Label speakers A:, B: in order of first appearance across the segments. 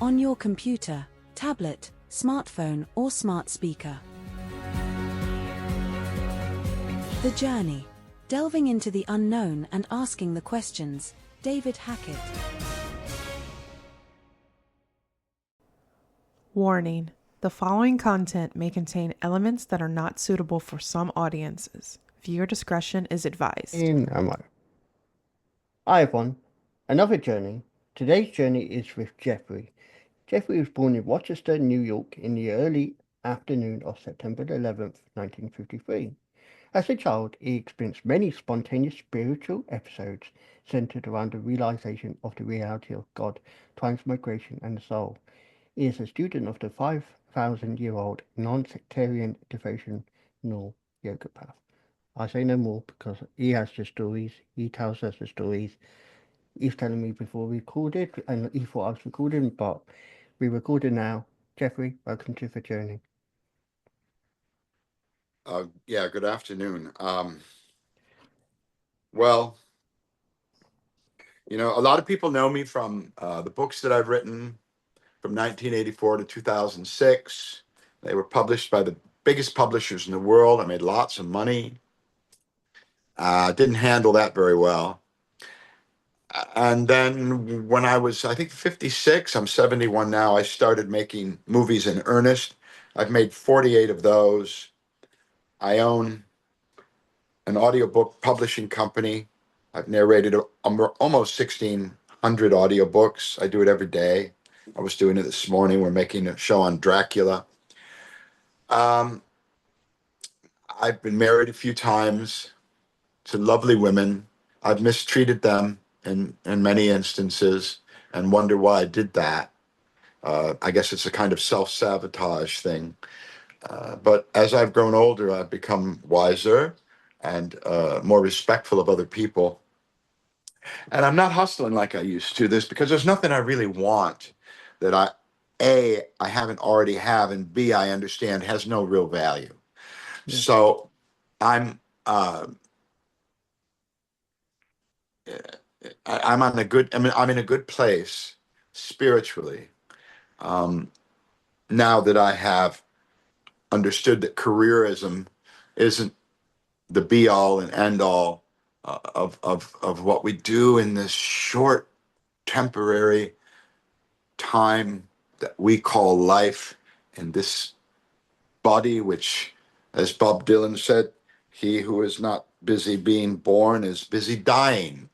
A: on your computer, tablet, smartphone, or smart speaker. The Journey. Delving into the unknown and asking the questions. David Hackett.
B: Warning: the following content may contain elements that are not suitable for some audiences. Viewer discretion is advised.
C: Hi everyone, another journey. Today's journey is with Geoffrey. Geoffrey was born in Rochester, New York in the early afternoon of September 11th, 1953. As a child, he experienced many spontaneous spiritual episodes centered around the realization of the reality of God, transmigration, and the soul. He is a student of the 5,000-year-old non-sectarian devotional yoga path. I say no more because he has the stories, he tells us the stories. He's telling me before we recorded, and he thought I was recording, but we recorded now. Geoffrey, welcome to the journey.
D: Good afternoon. Well, a lot of people know me from the books that I've written from 1984 to 2006. They were published by the biggest publishers in the world. I made lots of money. Didn't handle that very well. And then when I was, I think, 56, I'm 71 now, I started making movies in earnest. I've made 48 of those. I own an audiobook publishing company. I've narrated almost 1,600 audiobooks. I do it every day. I was doing it this morning. We're making a show on Dracula. I've been married a few times to lovely women. I've mistreated them in many instances and wonder why I did that. I guess it's a kind of self-sabotage thing. But as I've grown older, I've become wiser and more respectful of other people. And I'm not hustling like I used to this because there's nothing I really want that I haven't already have, and B, I understand has no real value. Yeah. So I'm in a good place spiritually. Now that I have understood that careerism isn't the be all and end all of what we do in this short temporary time that we call life, in this body, which, as Bob Dylan said, he who is not busy being born is busy dying.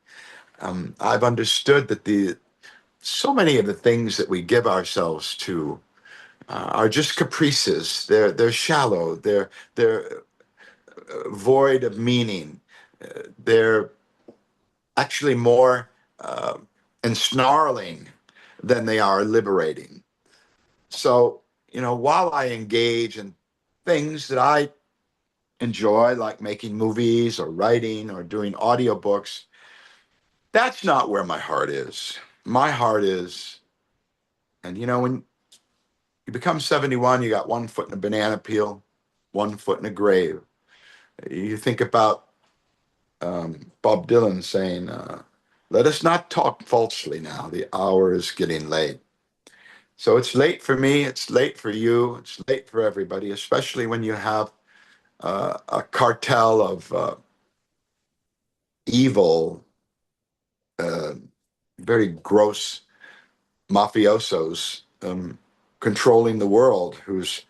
D: I've understood that so many of the things that we give ourselves to are just caprices. They're shallow. They're void of meaning. They're actually more ensnarling than they are liberating. So, while I engage in things that I enjoy, like making movies or writing or doing audiobooks, that's not where my heart is. My heart is, and when you become 71, you got one foot in a banana peel, one foot in a grave. You think about Bob Dylan saying, let us not talk falsely now. The hour is getting late. So it's late for me. It's late for you. It's late for everybody, especially when you have a cartel of evil, very gross mafiosos controlling the world, whose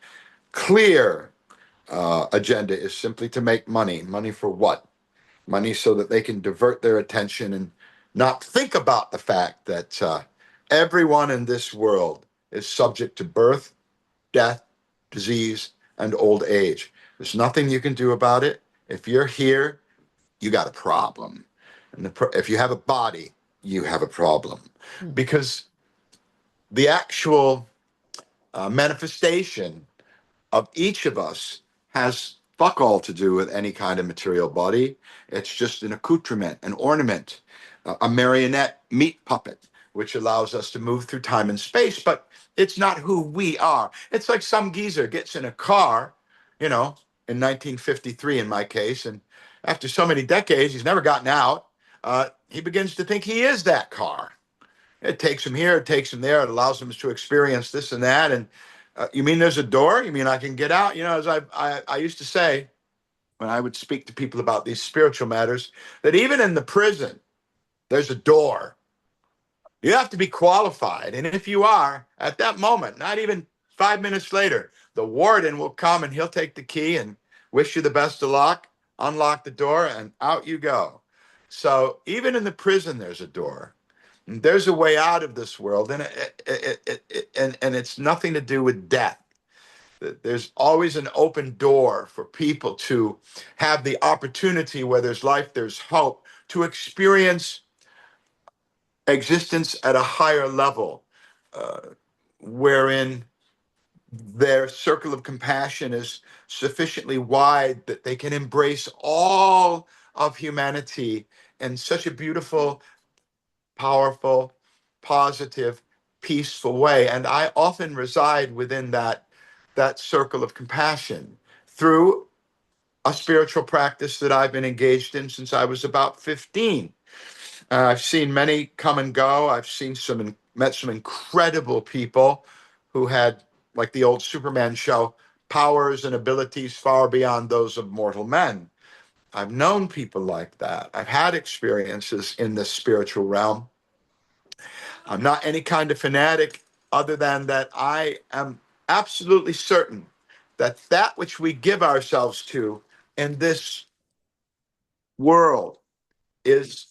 D: clear agenda is simply to make money. Money for what? Money so that they can divert their attention and not think about the fact that everyone in this world is subject to birth, death, disease, and old age. There's nothing you can do about it. If you're here, you got a problem. And if you have a body, you have a problem. Because the actual manifestation of each of us has fuck all to do with any kind of material body. It's just an accoutrement, an ornament, a marionette meat puppet, which allows us to move through time and space, but it's not who we are. It's like some geezer gets in a car, in 1953 in my case, and after so many decades, he's never gotten out. He begins to think he is that car. It takes them here, it takes them there, it allows them to experience this and that. And you mean there's a door? You mean I can get out? As I used to say when I would speak to people about these spiritual matters, that even in the prison, there's a door. You have to be qualified. And if you are, at that moment, not even 5 minutes later, the warden will come and he'll take the key and wish you the best of luck, unlock the door, and out you go. So even in the prison, there's a door. And there's a way out of this world, and it's nothing to do with death. There's always an open door for people to have the opportunity where there's life, there's hope, to experience existence at a higher level, wherein their circle of compassion is sufficiently wide that they can embrace all of humanity in such a beautiful, powerful, positive, peaceful way. And I often reside within that circle of compassion through a spiritual practice that I've been engaged in since I was about 15. I've seen many come and go. I've met some incredible people who had, like the old Superman show, powers and abilities far beyond those of mortal men. I've known people like that. I've had experiences in this spiritual realm. I'm not any kind of fanatic, other than that I am absolutely certain that that which we give ourselves to in this world is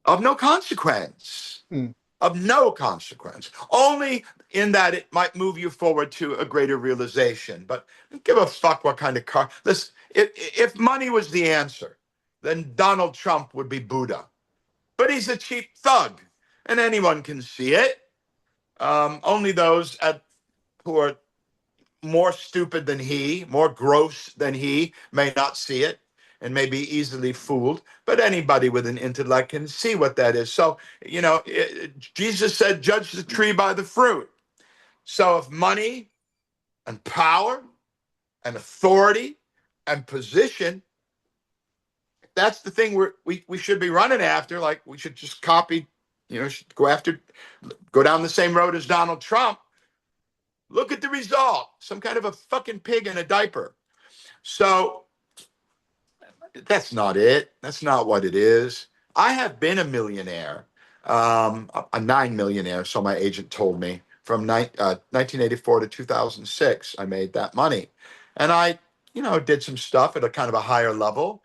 D: of no consequence. Of no consequence, only in that it might move you forward to a greater realization. But give a fuck what kind of car. Listen, if money was the answer, then Donald Trump would be Buddha. But he's a cheap thug, and anyone can see it. Only those who are more stupid than he, more gross than he, may not see it and may be easily fooled. But anybody with an intellect can see what that is. So, Jesus said, judge the tree by the fruit. So if money and power and authority and position, that's the thing we should be running after, like we should just copy, should go down the same road as Donald Trump. Look at the result. Some kind of a fucking pig in a diaper. So that's not it. That's not what it is. I have been a millionaire, a 9-millionaire, so my agent told me. From 1984 to 2006, I made that money. And I, did some stuff at a kind of a higher level.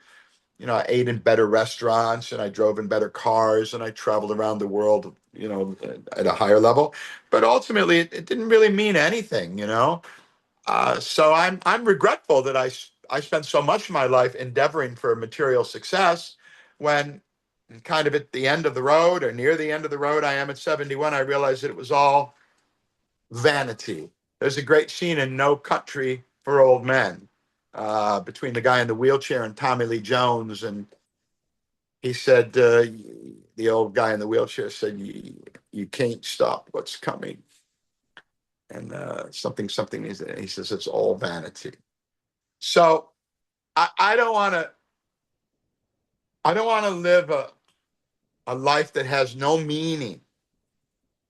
D: I ate in better restaurants, and I drove in better cars, and I traveled around the world, at a higher level. But ultimately, it didn't really mean anything, So I'm regretful that I spent so much of my life endeavoring for material success, when kind of at the end of the road, or near the end of the road, I am at 71, I realized that it was all vanity. There's a great scene in No Country for Old Men, between the guy in the wheelchair and Tommy Lee Jones. And he said, the old guy in the wheelchair said, you can't stop what's coming. And something, he says, it's all vanity. So I don't want to live a life that has no meaning.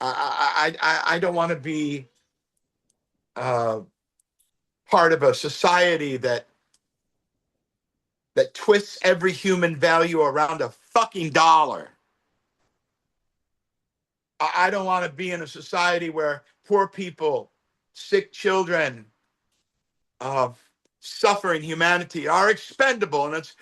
D: I don't want to be part of a society that twists every human value around a fucking dollar. I don't want to be in a society where poor people, sick children, suffering humanity are expendable. And it's,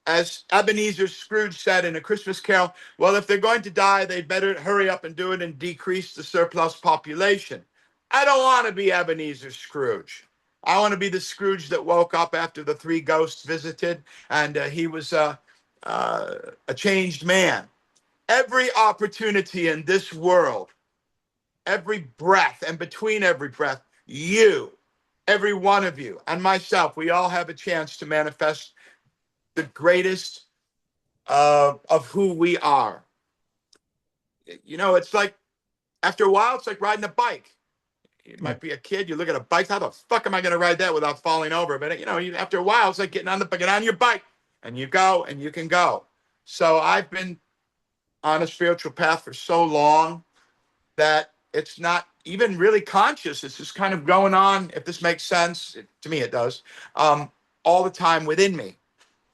D: as Ebenezer Scrooge said in A Christmas Carol, well, if they're going to die, they better hurry up and do it and decrease the surplus population. I don't want to be Ebenezer Scrooge. I want to be the Scrooge that woke up after the 3 ghosts visited, and he was a changed man. Every opportunity in this world, every breath, and between every breath, every one of you, and myself, we all have a chance to manifest the greatest of who we are. It's like, after a while, it's like riding a bike. You might be a kid, you look at a bike, how the fuck am I going to ride that without falling over? But, after a while, it's like get on your bike, and you go, and you can go. So I've been on a spiritual path for so long that it's not even really conscious. It's just kind of going on, if this makes sense. To me, it does, all the time within me.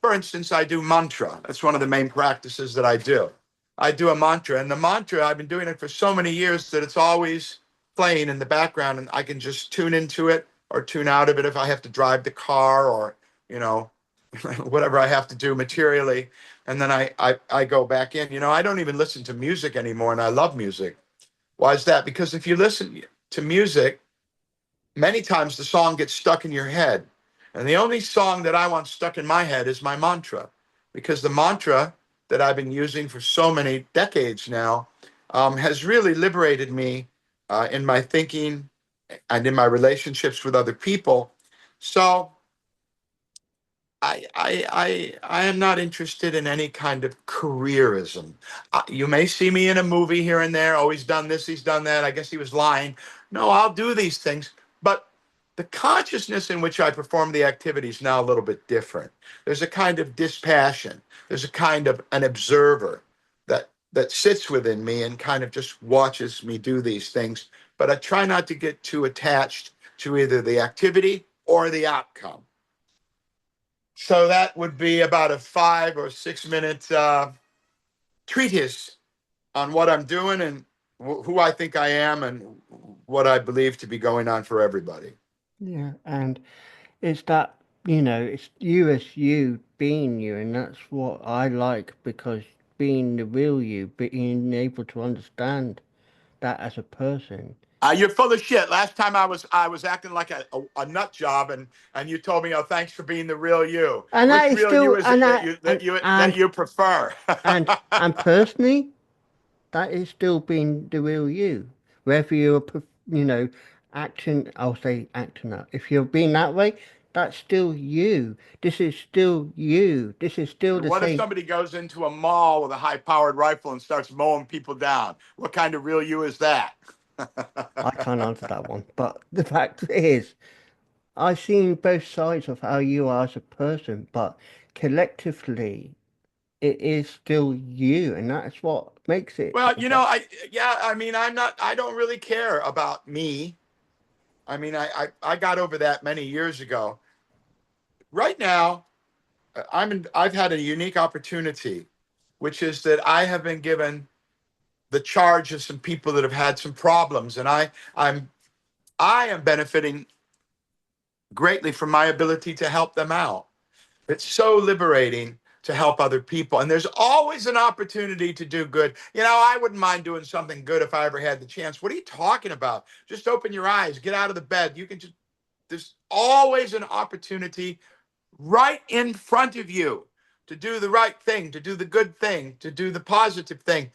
D: For instance, I do mantra. That's one of the main practices that I do. I do a mantra, and the mantra, I've been doing it for so many years that it's always playing in the background, and I can just tune into it or tune out of it if I have to drive the car or, whatever I have to do materially. And then I go back in. I don't even listen to music anymore, and I love music. Why is that? Because if you listen to music, many times the song gets stuck in your head. And the only song that I want stuck in my head is my mantra, because the mantra that I've been using for so many decades now has really liberated me in my thinking and in my relationships with other people. So I am not interested in any kind of careerism. You may see me in a movie here and there. Oh, he's done this, he's done that. I guess he was lying. No, I'll do these things. But the consciousness in which I perform the activity is now a little bit different. There's a kind of dispassion. There's a kind of an observer that sits within me and kind of just watches me do these things. But I try not to get too attached to either the activity or the outcome. So that would be about a 5 or 6 minute treatise on what I'm doing and who I think I am and what I believe to be going on for everybody.
C: Yeah, and it's that, it's you as you being you, and that's what I like, because being the real you, being able to understand that as a person.
D: You're full of shit. Last time I was acting like a nut job, and you told me, "Oh, thanks for being the real you."
C: And that
D: Which
C: is
D: real you
C: still,
D: is
C: and
D: it
C: that,
D: that you prefer?
C: and personally, that is still being the real you. Whether you're, acting, I'll say acting out. If you're being that way, that's still you. This is still you. This is still the
D: What if
C: same.
D: somebody goes into a mall with a high-powered rifle and starts mowing people down? What kind of real you is that?
C: I can't answer that one. But the fact is, I've seen both sides of how you are as a person, but collectively, it is still you, and that's what makes it.
D: Well, I don't really care about me. I mean, I got over that many years ago. Right now, I've had a unique opportunity, which is that I have been given the charge of some people that have had some problems, and I am benefiting greatly from my ability to help them out. It's so liberating to help other people. And there's always an opportunity to do good. I wouldn't mind doing something good if I ever had the chance. What are you talking about? Just open your eyes, get out of the bed. There's always an opportunity right in front of you to do the right thing, to do the good thing, to do the positive thing.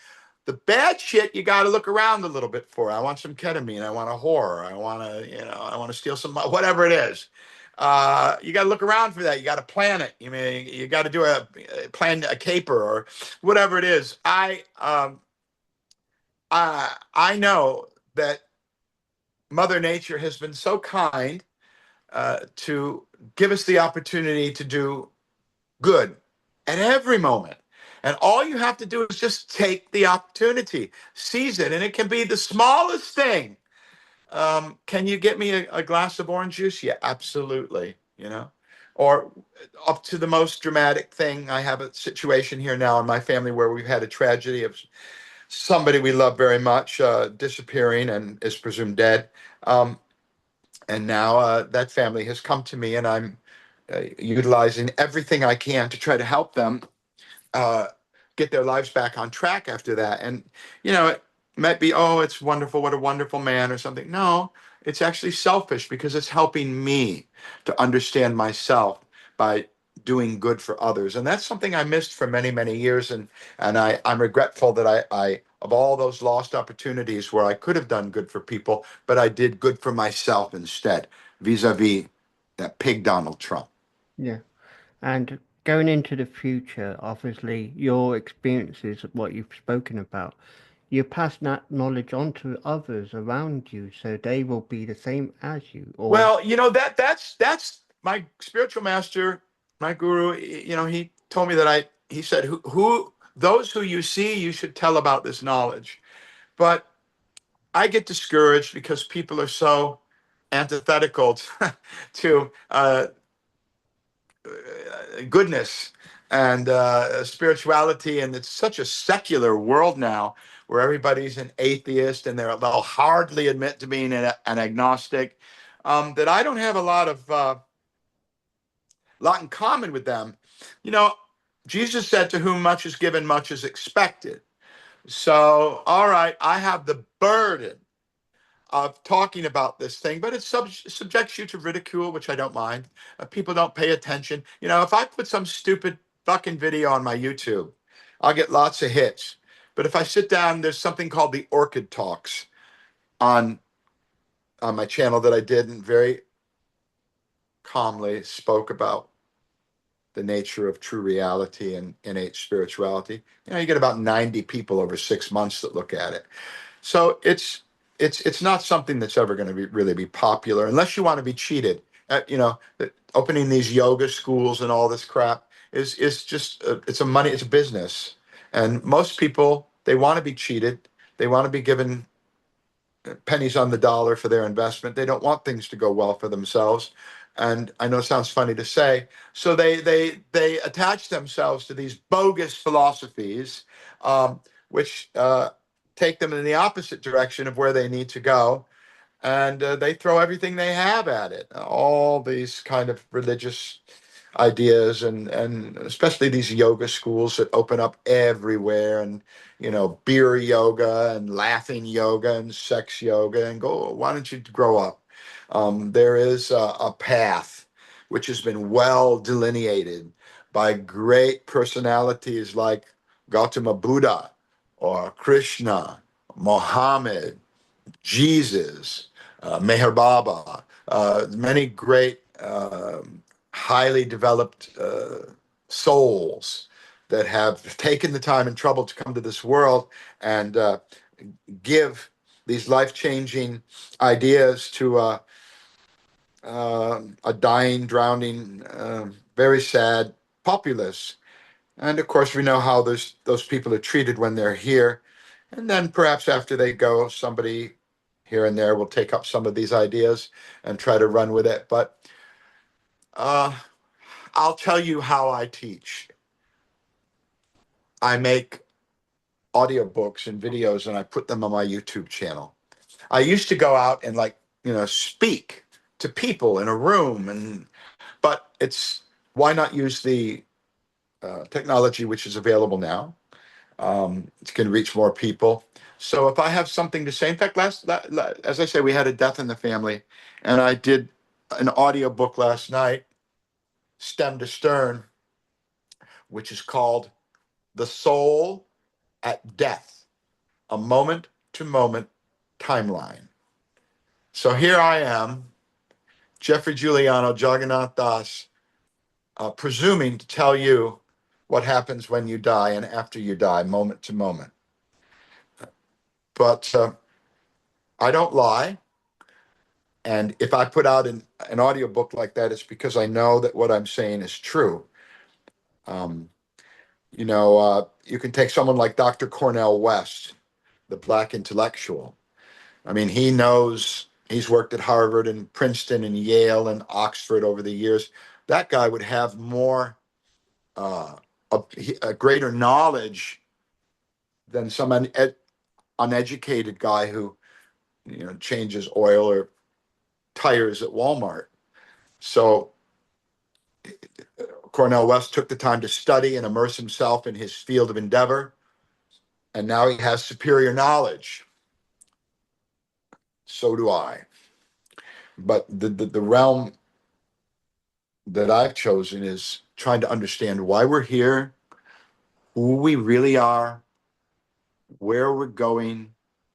D: The bad shit, you got to look around a little bit for. I want some ketamine. I want a whore. I want to steal some, whatever it is. You got to look around for that. You got to plan it. You got to do plan a caper or whatever it is. I know that Mother Nature has been so kind to give us the opportunity to do good at every moment. And all you have to do is just take the opportunity, seize it. And it can be the smallest thing. Can you get me a glass of orange juice? Yeah, absolutely. Or up to the most dramatic thing. I have a situation here now in my family where we've had a tragedy of somebody we love very much disappearing and is presumed dead. And now that family has come to me, and I'm utilizing everything I can to try to help them get their lives back on track after that. And, it might be, oh, it's wonderful, what a wonderful man or something. No, it's actually selfish because it's helping me to understand myself by doing good for others. And that's something I missed for many, many years. And I'm regretful that I of all those lost opportunities where I could have done good for people, but I did good for myself instead, vis-a-vis that pig Donald Trump.
C: Yeah. And going into the future, obviously, your experiences, what you've spoken about, you pass that knowledge on to others around you, so they will be the same as you. Or
D: Well, that's my spiritual master, my guru. He told me that he said, who those who you see, you should tell about this knowledge. But I get discouraged because people are so antithetical to goodness and spirituality, and it's such a secular world now where everybody's an atheist and they'll hardly admit to being an agnostic, that I don't have a lot in common with them. You know, Jesus said, to whom much is given, much is expected. So, all right, I have the burden of talking about this thing, but it subjects you to ridicule, which I don't mind. People don't pay attention. You know, if I put some stupid fucking video on my YouTube, I'll get lots of hits. But if I sit down, there's something called the Orchid Talks on my channel that I did and very calmly spoke about the nature of true reality and innate spirituality. You know, you get about 90 people over 6 months that look at it. So it's not something that's ever going to really be popular unless you want to be cheated. You know, opening these yoga schools and all this crap is just it's a business, and most people, they want to be cheated. They want to be given pennies on the dollar for their investment. They don't want things to go well for themselves. And I know it sounds funny to say, so they attach themselves to these bogus philosophies, which take them in the opposite direction of where they need to go, and they throw everything they have at it. All these kind of religious ideas, and especially these yoga schools that open up everywhere, and you know, beer yoga and laughing yoga and sex yoga, and go, why don't you grow up? There is a path which has been well delineated by great personalities like Gautama Buddha or Krishna, Mohammed, Jesus, Meher Baba, many great, highly developed souls that have taken the time and trouble to come to this world and give these life-changing ideas to a dying, drowning, very sad populace. And of course, we know how those people are treated when they're here. And then perhaps after they go, somebody here and there will take up some of these ideas and try to run with it. But I'll tell you how I teach. I make audiobooks and videos and I put them on my YouTube channel. I used to go out and speak to people in a room, but why not use the technology which is available now? It can reach more people. So if I have something to say, in fact, as I say, we had a death in the family, and I did an audio book last night, stem to stern, which is called The Soul at Death, a moment to moment timeline. So here I am, Geoffrey Giuliano Jagannath Das, presuming to tell you what happens when you die and after you die, moment to moment. But I don't lie. And if I put out an audiobook like that, it's because I know that what I'm saying is true. You can take someone like Dr. Cornel West, the Black intellectual. I mean, he's worked at Harvard and Princeton and Yale and Oxford over the years. That guy would have more, a greater knowledge than some uneducated guy who, changes oil or tires at Walmart. So Cornel West took the time to study and immerse himself in his field of endeavor, and now he has superior knowledge. So do I. But the realm that I've chosen is trying to understand why we're here, who we really are, where we're going,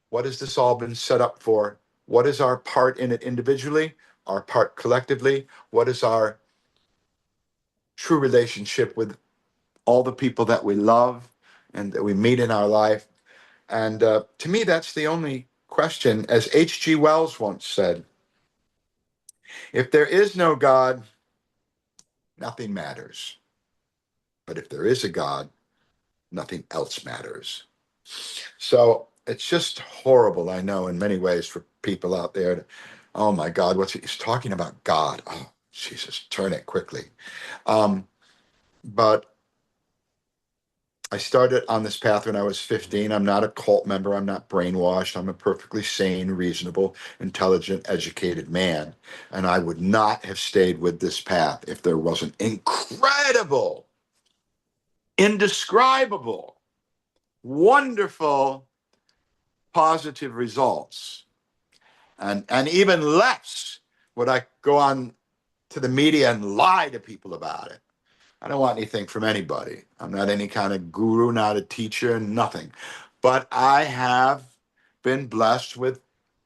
D: what has this all been set up for, what is our part in it individually, our part collectively, what is our true relationship with all the people that we love and that we meet in our life. And to me, that's the only question. As H.G. Wells once said, if there is no God, nothing matters. But if there is a God, Nothing else matters. So it's just horrible, I know, in many ways for people out there. Oh my God, he's talking about God. Oh, Jesus, turn it quickly. But I started on this path when I was 15. I'm not a cult member. I'm not brainwashed. I'm a perfectly sane, reasonable, intelligent, educated man. And I would not have stayed with this path if there wasn't incredible, indescribable, wonderful, positive results. And even less would I go on to the media and lie to people about it. I don't want anything from anybody. I'm not any kind of guru, not a teacher, nothing. But I have been blessed with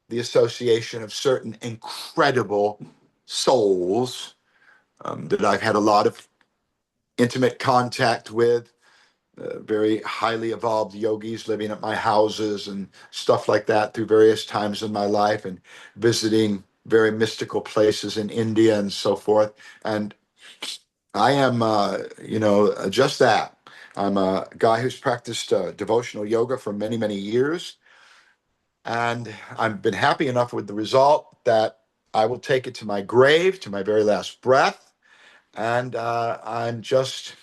D: the association of certain incredible souls that I've had a lot of intimate contact with, very highly evolved yogis living at my houses and stuff like that through various times in my life, and visiting very mystical places in India and so forth. And I am, just that. I'm a guy who's practiced devotional yoga for many, many years. And I've been happy enough with the result that I will take it to my grave, to my very last breath. And I'm just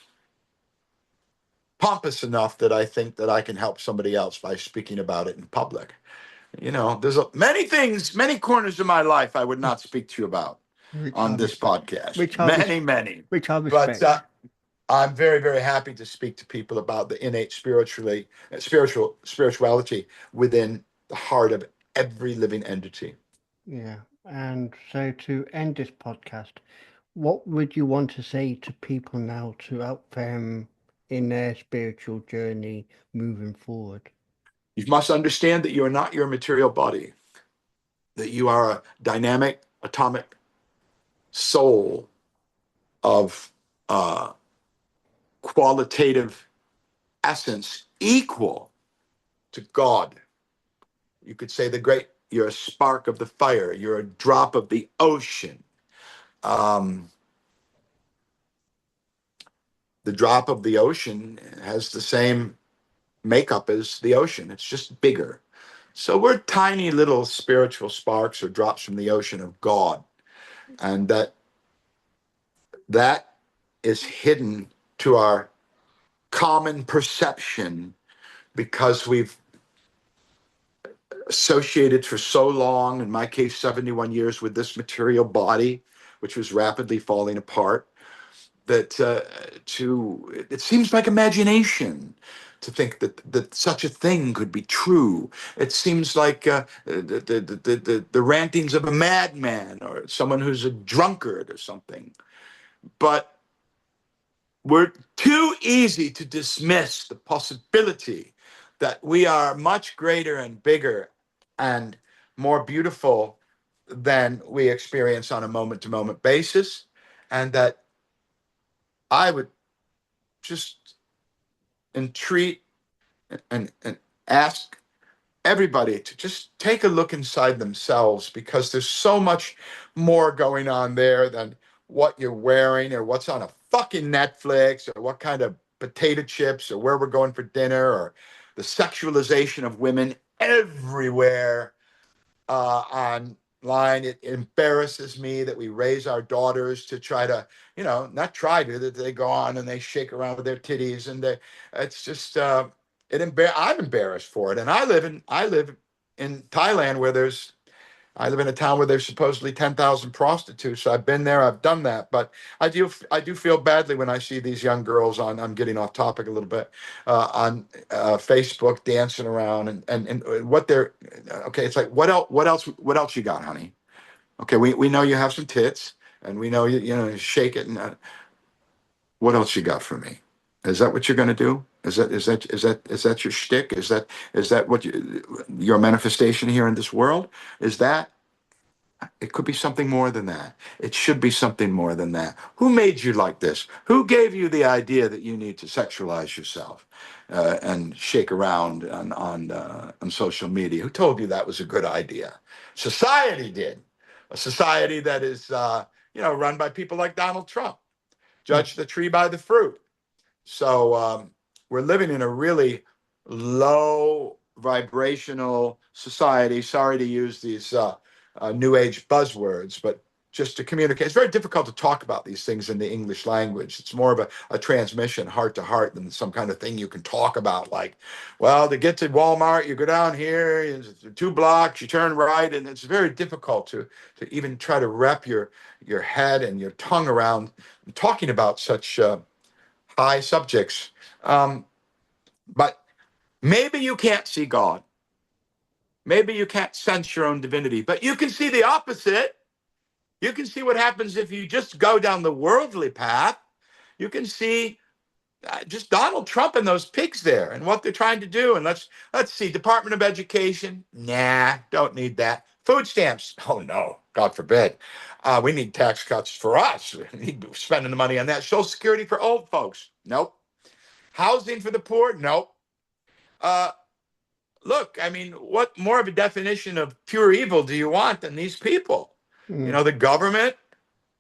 D: pompous enough that I think that I can help somebody else by speaking about it in public. There's many things, many corners of my life I would not speak to you about on this podcast. Many.
C: Which I
D: But
C: respect.
D: I'm very, very happy to speak to people about the innate spirituality within the heart of every living entity.
C: Yeah. And so to end this podcast, what would you want to say to people now to help them in their spiritual journey moving forward?
D: You must understand that you are not your material body, that you are a dynamic atomic soul of qualitative essence equal to God. You could say you're a spark of the fire, you're a drop of the ocean. The drop of the ocean has the same makeup as the ocean, it's just bigger. So we're tiny little spiritual sparks or drops from the ocean of God. And that is hidden to our common perception because we've associated for so long, in my case 71 years, with this material body which was rapidly falling apart, that it seems like imagination to think that such a thing could be true. It seems like the rantings of a madman or someone who's a drunkard or something. But we're too easy to dismiss the possibility that we are much greater and bigger and more beautiful than we experience on a moment-to-moment basis, and that I would just entreat and ask everybody to just take a look inside themselves, because there's so much more going on there than what you're wearing or what's on a fucking Netflix or what kind of potato chips or where we're going for dinner or the sexualization of women everywhere online. It embarrasses me that we raise our daughters to try to, not try to, that they go on and they shake around with their titties, and it's just I'm embarrassed for it. And I live in Thailand I live in a town where there's supposedly 10,000 prostitutes. So I've been there, I've done that, but I do feel badly when I see these young girls I'm getting off topic a little bit, on Facebook dancing around and what they're, okay, it's like, what else you got, honey? Okay, we know you have some tits, and we know you shake it, and what else you got for me? Is that what you're going to do? Is that your shtick? Is that what your manifestation here in this world? Is that? It could be something more than that. It should be something more than that. Who made you like this? Who gave you the idea that you need to sexualize yourself and shake around on social media? Who told you that was a good idea? Society did. A society that is run by people like Donald Trump. Judge the tree by the fruit. So we're living in a really low vibrational society. Sorry to use these new age buzzwords, but just to communicate. It's very difficult to talk about these things in the English language. It's more of a transmission heart to heart than some kind of thing you can talk about. Like, well, to get to Walmart, you go down here, it's 2 blocks, you turn right, and it's very difficult to even try to wrap your head and your tongue around talking about such high subjects. But maybe you can't see God. Maybe you can't sense your own divinity, but you can see the opposite. You can see what happens if you just go down the worldly path. You can see just Donald Trump and those pigs there and what they're trying to do. And let's see, Department of Education, nah, don't need that. Food stamps, oh no, God forbid. We need tax cuts for us. We need spending the money on that. Social Security for old folks, nope. Housing for the poor, nope. Look, I mean, what more of a definition of pure evil do you want than these people? You know, the government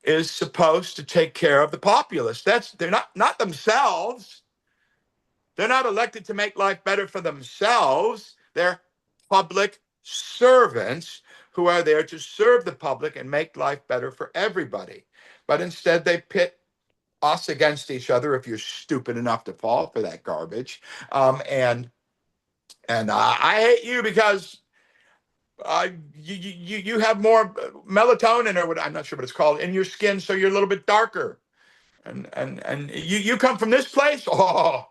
D: is supposed to take care of the populace. They're not themselves. They're not elected to make life better for themselves. They're public servants who are there to serve the public and make life better for everybody. But instead, they pit us against each other if you're stupid enough to fall for that garbage. And I hate you because you have more melatonin or what, I'm not sure what it's called, in your skin, so you're a little bit darker. And you come from this place? Oh,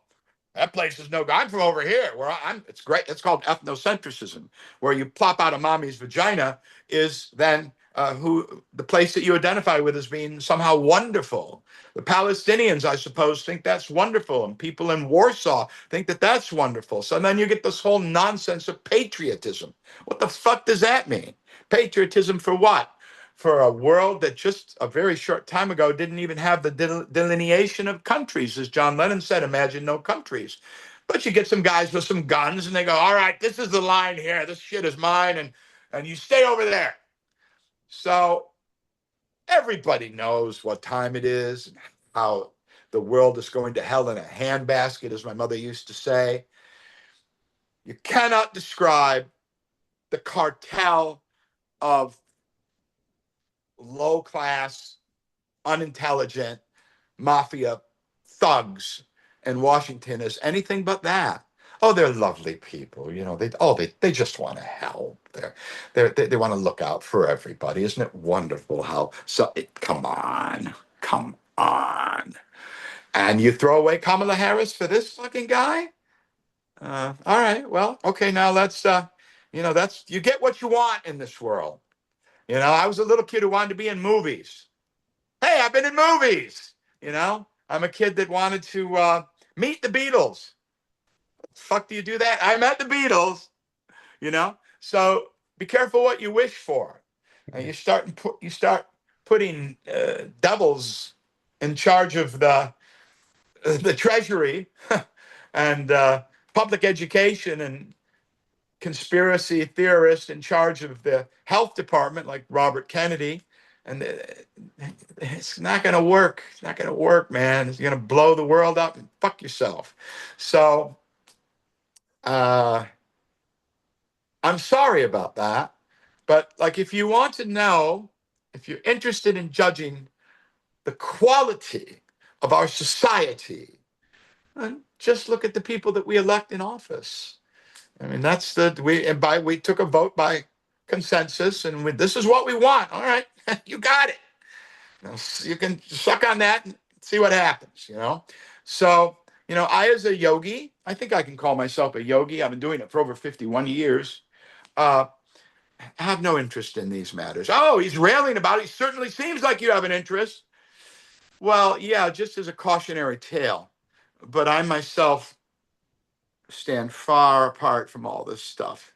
D: that place is no good. I'm from over here where it's great. It's called ethnocentrism, where you plop out of mommy's vagina is then who the place that you identify with as being somehow wonderful. The Palestinians, I suppose, think that's wonderful, and people in Warsaw think that that's wonderful. So then you get this whole nonsense of patriotism. What the fuck does that mean? Patriotism for what? For a world that just a very short time ago didn't even have the delineation of countries. As John Lennon said, imagine no countries. But you get some guys with some guns and they go, all right, this is the line here. This shit is mine. And you stay over there. So everybody knows what time it is and how the world is going to hell in a handbasket, as my mother used to say. You cannot describe the cartel of low-class, unintelligent mafia thugs in Washington as anything but that. Oh, they're lovely people, you know. They just want to help. They want to look out for everybody. Isn't it wonderful how? Come on. And you throw away Kamala Harris for this fucking guy? All right. Well, okay. Now let's. You get what you want in this world. You know, I was a little kid who wanted to be in movies. Hey, I've been in movies. You know, I'm a kid that wanted to meet the Beatles. Fuck do you do that? I met the Beatles. You know, so be careful what you wish for. And you start putting devils in charge of the treasury and public education and conspiracy theorists in charge of the health department, like Robert Kennedy, and it's not going to work. It's not going to work, man. It's going to blow the world up and fuck yourself. So I'm sorry about that. But like, if you want to know, if you're interested in judging the quality of our society, just look at the people that we elect in office. I mean, we took a vote by consensus, and this is what we want. All right, you got it. You can suck on that and see what happens. You know, so I, as a yogi, I think I can call myself a yogi. I've been doing it for over 51 years. I have no interest in these matters. Oh, he's railing about it. He certainly seems like you have an interest. Well, yeah, just as a cautionary tale. But I myself stand far apart from all this stuff.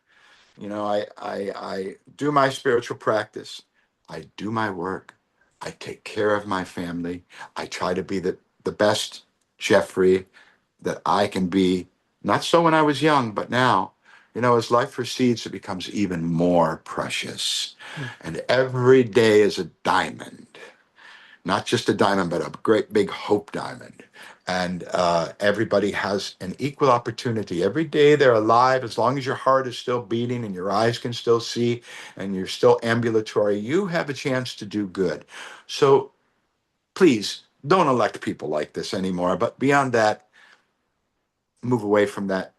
D: You know, I do my spiritual practice. I do my work. I take care of my family. I try to be the best Geoffrey that I can be. Not so when I was young, but now. You know, as life proceeds, it becomes even more precious. And every day is a diamond. Not just a diamond, but a great big hope diamond. And everybody has an equal opportunity. Every day they're alive, as long as your heart is still beating and your eyes can still see and you're still ambulatory, you have a chance to do good. So please don't elect people like this anymore. But beyond that, move away from that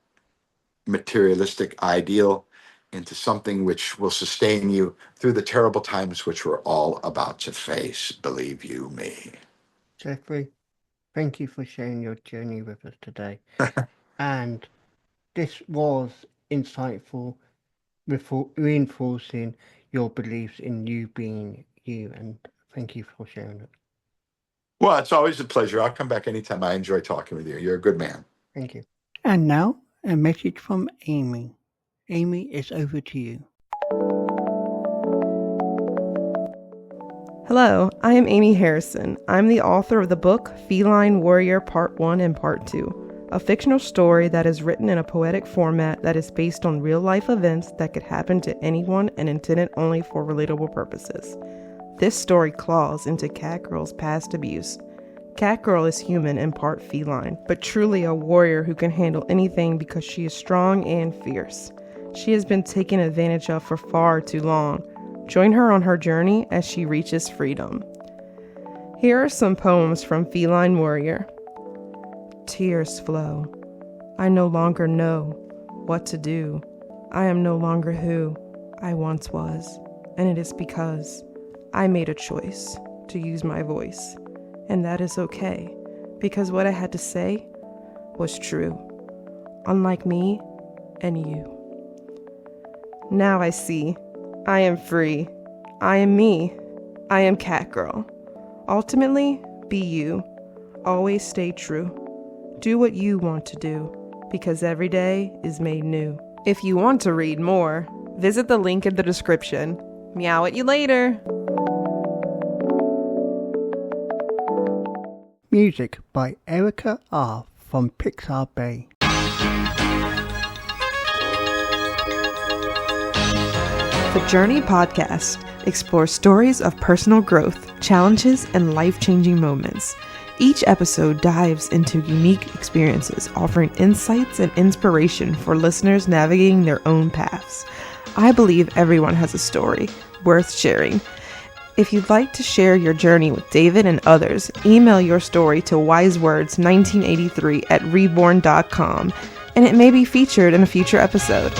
D: materialistic ideal into something which will sustain you through the terrible times which we're all about to face, believe you me.
C: Geoffrey, thank you for sharing your journey with us today. And this was insightful, reinforcing your beliefs in you being you. And thank you for sharing it.
D: Well, it's always a pleasure. I'll come back anytime. I enjoy talking with you. You're a good man.
C: Thank you.
E: And now, a message from Amy. Amy, it's over to you.
B: Hello, I am Amy Harrison. I'm the author of the book Feline Warrior Part 1 and Part 2, a fictional story that is written in a poetic format that is based on real-life events that could happen to anyone and intended only for relatable purposes. This story claws into Catgirl's past abuse. Catgirl is human and part feline, but truly a warrior who can handle anything because she is strong and fierce. She has been taken advantage of for far too long. Join her on her journey as she reaches freedom. Here are some poems from Feline Warrior. Tears flow. I no longer know what to do. I am no longer who I once was, and it is because I made a choice to use my voice, and that is okay, because what I had to say was true, unlike me and you. Now I see. I am free. I am me. I am Catgirl. Ultimately, be you. Always stay true. Do what you want to do, because every day is made new. If you want to read more, visit the link in the description. Meow at you later.
E: Music by Erica R. from Pixar Bay.
B: The Journey podcast explores stories of personal growth, challenges, and life-changing moments. Each episode dives into unique experiences, offering insights and inspiration for listeners navigating their own paths. I believe everyone has a story worth sharing. If you'd like to share your journey with David and others, email your story to wisewords1983@reborn.com, and it may be featured in a future episode.